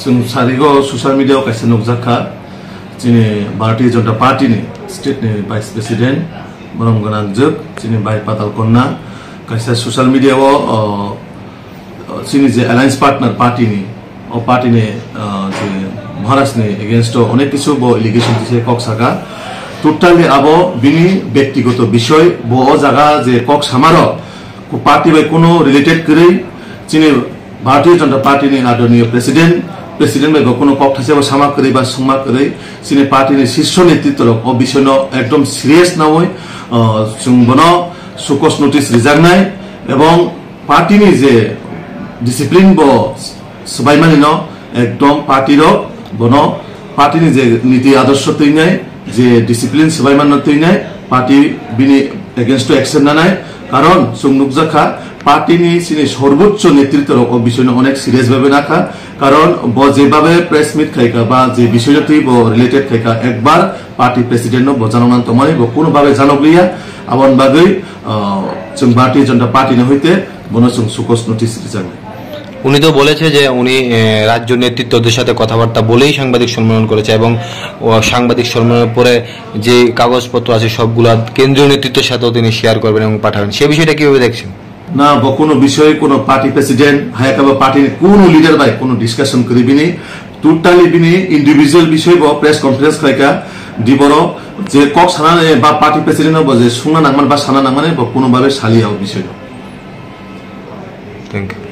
जों सारिगो social media कैसे नुकजाखा जोंनि भारतीय जनता पार्टी नि स्टेट नि वाइस प्रेसिडेंट बरम गनां जोग जोंनि भाई पाताल कन्ना कैसे सोशल मीडिया जोंनि जे एलायंस पार्टनर पार्टी नि जे महाराष्ट्र नि एगेंस्ट अनेक किछु बो एलिगेशन दिसे कक सागा टोटाली आबो बिनि व्यक्तिगत विषय बो जागा जे कक सामारो को पार्टी बाय कोनो रिलेटेड करै जोंनि भारतीय जनता पार्टी नि आदरणीय प्रेसिडेंट बाय कोनो कक थासे सामा करै बा सुमा करै जोंनि पार्टी नि शीर्ष नेतृत्व अ विषयनो एकदम सीरियस नावै जों बनो सुकस नोटिस रिजांनाय एवं पार्टी नि जे डिसिप्लिन बो सबायमानिनो एकदम पार्टी रो बनो पार्टी नि जे नीति आदर्श तैनाय जे डिसिप्लिन सबायमान तैनाय पार्टी बिनि एगेंस्ट एक्शन नानाय कारण जों नुकजाखा पार्टी नि सिनि सर्वोच्च नेतृत्व अ विषयनो अनेक सीरियस भाबे नाखा कारण ब जेबाबे प्रेस मीट खायका बा जे विषयथि ब रिलेटेड खायका एकबार पार्टी प्रेसिडेंट नो बजानान तमाय ब कोनो भाबे जानगलिया आबन बागै जों भारतीय जनता पार्टी न হইতে বনো जों सुकस नोटिस रिजांग উনি তো বলেছে যে উনি রাজ্য নেতৃত্বদের সাথে কথাবার্তা বলেই সাংবাদিক সম্মেলন করেছে এবং সাংবাদিক সম্মেলনের পরে যে কাগজপত্র আছে সবগুলা কেন্দ্রীয় নেতৃত্বের সাথেও তিনি শেয়ার করবেন এবং পাঠাবেন সেই বিষয়টা কিভাবে দেখছেন না কোনো বিষয় কোনো পার্টি প্রেসিডেন্ট হায়াকাবা পার্টির কোনো লিডার বাই কোনো ডিসকাশন করিবিনি টোটালি বিনি ইন্ডিভিজুয়াল বিষয় বা প্রেস কনফারেন্স খাইকা দিবর যে কক সানা বা পার্টি প্রেসিডেন্ট যে সুনা নামান বা সানা নামানে বা কোনো ভাবে সালিয়াও বিষয় থ্যাংক ইউ